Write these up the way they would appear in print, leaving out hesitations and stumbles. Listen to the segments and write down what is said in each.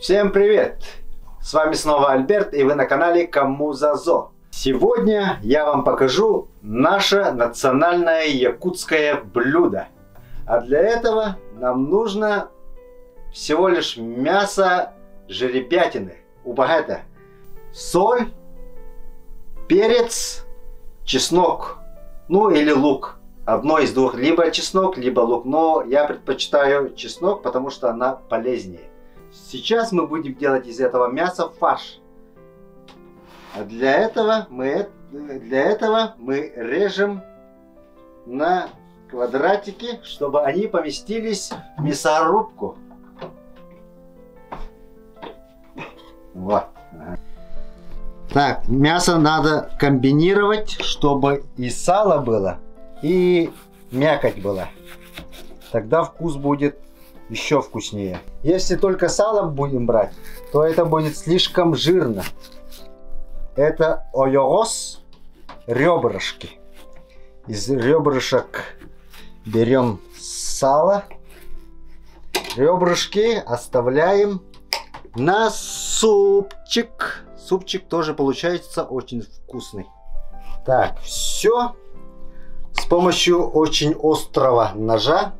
Всем привет! С вами снова Альберт, и вы на канале Кому Зазо. Сегодня я вам покажу наше национальное якутское блюдо. А для этого нам нужно всего лишь мясо жеребятины, убагата, соль, перец, чеснок, ну или лук. Одно из двух, либо чеснок, либо лук, но я предпочитаю чеснок, потому что она полезнее. Сейчас мы будем делать из этого мяса фарш. А для этого мы режем на квадратики, чтобы они поместились в мясорубку. Вот. Так, мясо надо комбинировать, чтобы и сало было, и мякоть была. Тогда вкус будет еще вкуснее. Если только сало будем брать, то это будет слишком жирно. Это ойорос, ребрышки. Из ребрышек берем сало, ребрышки оставляем на супчик. Супчик тоже получается очень вкусный. Так, все. С помощью очень острого ножа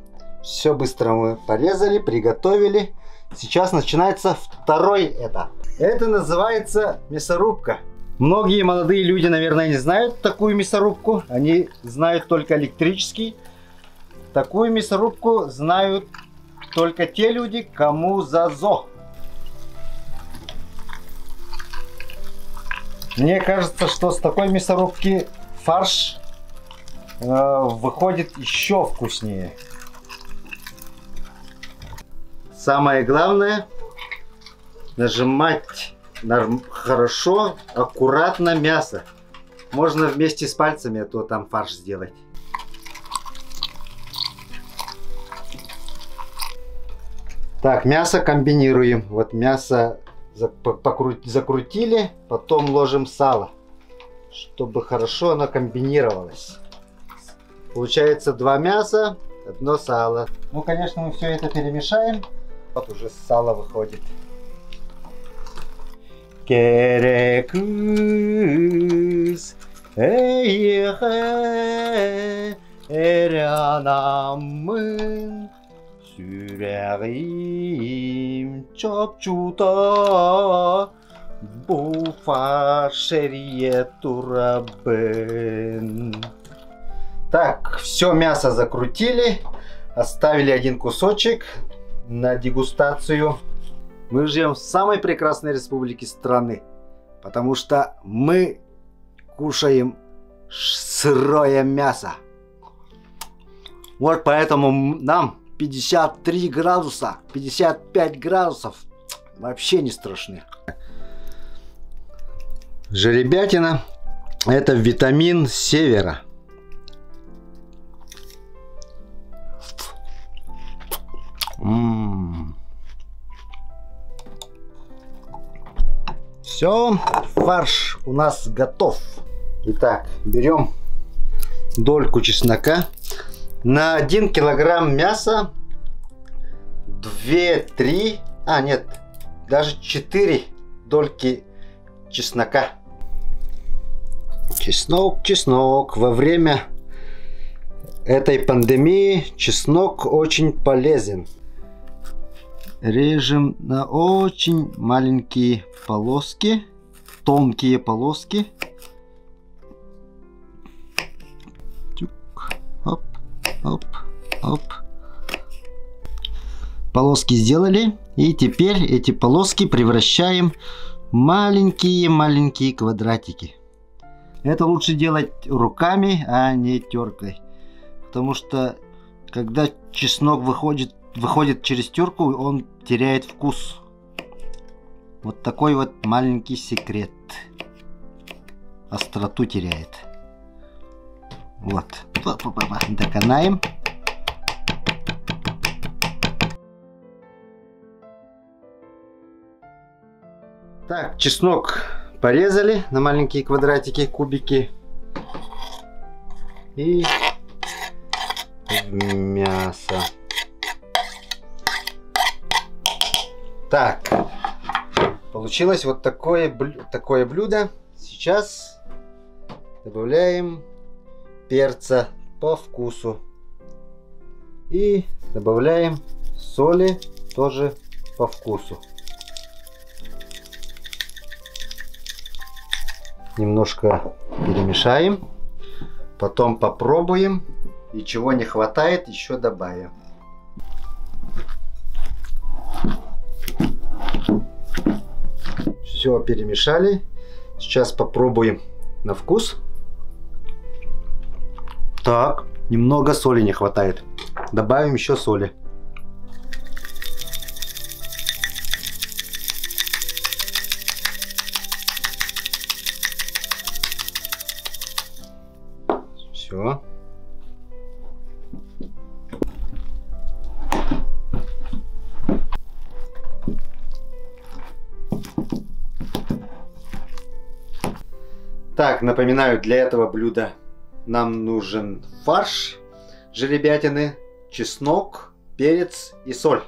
все быстро мы порезали, приготовили. Сейчас начинается второй этап. Это называется мясорубка. Многие молодые люди, наверное, не знают такую мясорубку. Они знают только электрический. Такую мясорубку знают только те люди, кому зазо. Мне кажется, что с такой мясорубки фарш выходит еще вкуснее. Самое главное нажимать хорошо, аккуратно мясо. Можно вместе с пальцами, а то там фарш сделать. Так, мясо комбинируем. Вот мясо закрутили, потом ложим сало, чтобы хорошо оно комбинировалось. Получается два мяса, одно сало. Ну, конечно, мы все это перемешаем. Вот уже сало выходит. Керекус, эрянамын, сюрерим, чопчута, буфашерие турабен. Так, все мясо закрутили, оставили один кусочек на дегустацию. Мы живем в самой прекрасной республике страны, потому что мы кушаем сырое мясо. Вот поэтому нам 53 градуса, 55 градусов вообще не страшны. Жеребятина — это витамин севера. Все, фарш у нас готов. Итак, берем дольку чеснока. На 1 килограмм мяса 2-3, даже 4 дольки чеснока. Чеснок. Во время этой пандемии чеснок очень полезен. Режем на очень маленькие полоски, тонкие полоски. Оп, оп, оп. Полоски сделали, и теперь эти полоски превращаем в маленькие квадратики. Это лучше делать руками, а не теркой, потому что когда чеснок выходит через терку, он теряет вкус. Вот такой вот маленький секрет. Остроту теряет. Вот. Доконаем. Так, чеснок порезали на маленькие квадратики, кубики. И мясо. Так, Получилось вот такое блюдо. Сейчас добавляем перца по вкусу. И добавляем соли тоже по вкусу. Немножко перемешаем. Потом попробуем. И чего не хватает, еще добавим. Все перемешали. Сейчас попробуем на вкус. Так, немного соли не хватает. Добавим еще соли. Все. Так, напоминаю, для этого блюда нам нужен фарш жеребятины, чеснок, перец и соль.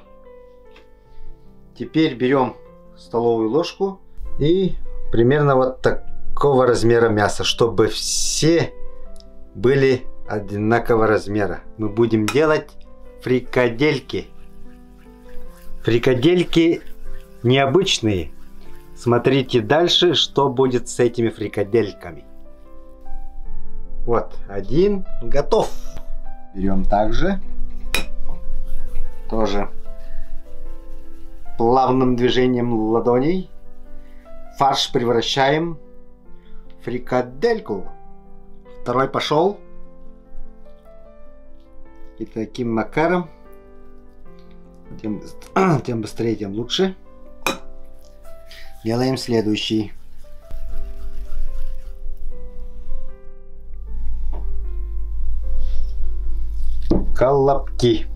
Теперь берем столовую ложку и примерно вот такого размера мяса, чтобы все были одинакового размера. Мы будем делать фрикадельки. Фрикадельки необычные. Смотрите дальше, что будет с этими фрикадельками. Вот, один готов. Берем также. Тоже плавным движением ладоней. Фарш превращаем в фрикадельку. Второй пошел. И таким макаром, тем быстрее, тем лучше. Делаем следующий. Колобки.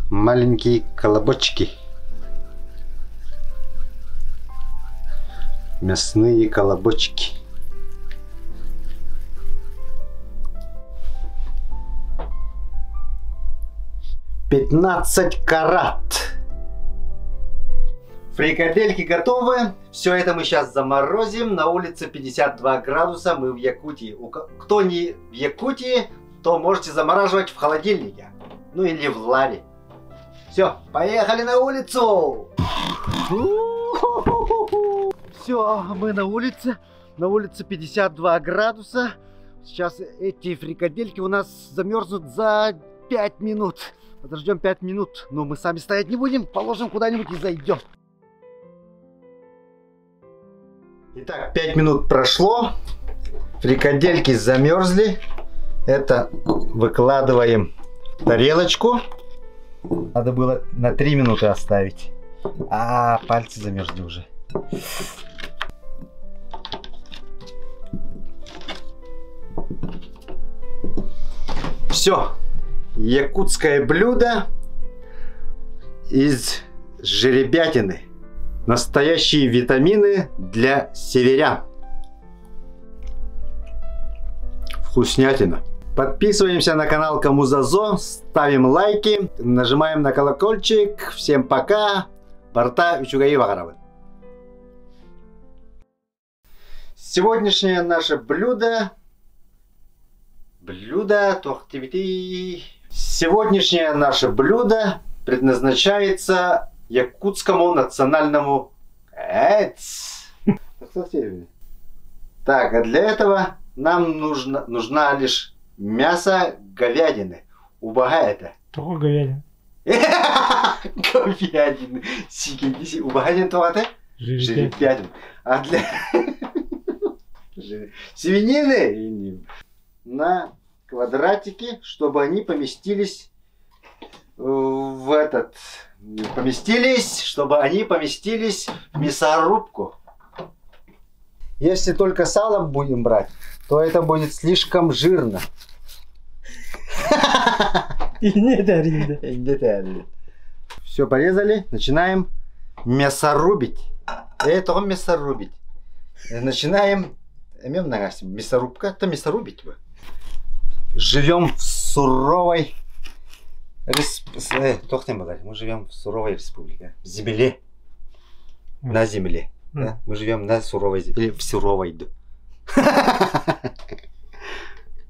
Маленькие колобочки. Мясные колобочки. $15 карат. Фрикадельки готовы. Все это мы сейчас заморозим. На улице 52 градуса. Мы в Якутии. Кто не в Якутии, то можете замораживать в холодильнике. Ну или в лаве. Все, поехали на улицу. Все, мы на улице. На улице 52 градуса. Сейчас эти фрикадельки у нас замерзнут за 5 минут. Подождем 5 минут. Но мы сами стоять не будем. Положим куда-нибудь и зайдем. Итак, 5 минут прошло. Фрикадельки замерзли. Это выкладываем в тарелочку. Надо было на 3 минуты оставить. А, пальцы замерзли уже. Все. Якутское блюдо из жеребятины. Настоящие витамины для северян. Вкуснятина. Подписываемся на канал Кому Зазо, ставим лайки, нажимаем на колокольчик. Всем пока. Барта Учугаи Вагаравы. Сегодняшнее наше блюдо. Сегодняшнее наше блюдо предназначается якутскому национальному. Так, а для этого нам нужна лишь мясо говядины. Убага это. Только говядина. Говядины. Убага то это? Жеребятина. А для свинины на квадратики, чтобы они поместились в этот. Чтобы они поместились в мясорубку. Если только сало будем брать, то это будет слишком жирно. Все порезали, начинаем мясорубить. Это мясорубить. Начинаем мясорубка, то мясорубить. Живем в суровой мы живем в суровой республике, в земле. на земле. Да? Мы живем на суровой земле. Или в суровой.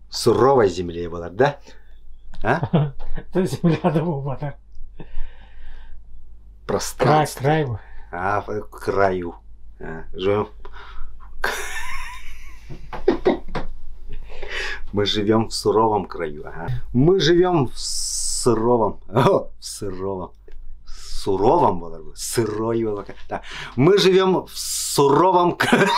Суровой земле была, да? А? Это земля дома, да? Пространство. Край. А, в краю. Живем. Мы живем в суровом краю. Ага. Мы живем в суровом. О, в суровом. Суровом было бы. Сырой было. Да. Мы живем в суровом краю.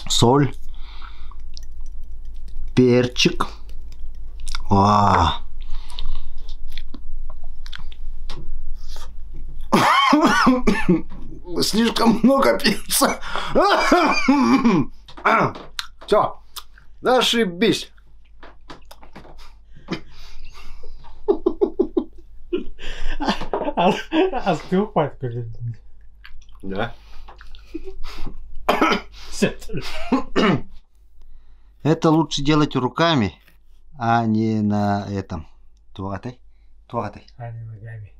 Соль. Перчик. Слишком много пицца. Все, зашибись. А ты упасть, да. Это лучше делать руками, а не на этом. Туатай. А не ногами.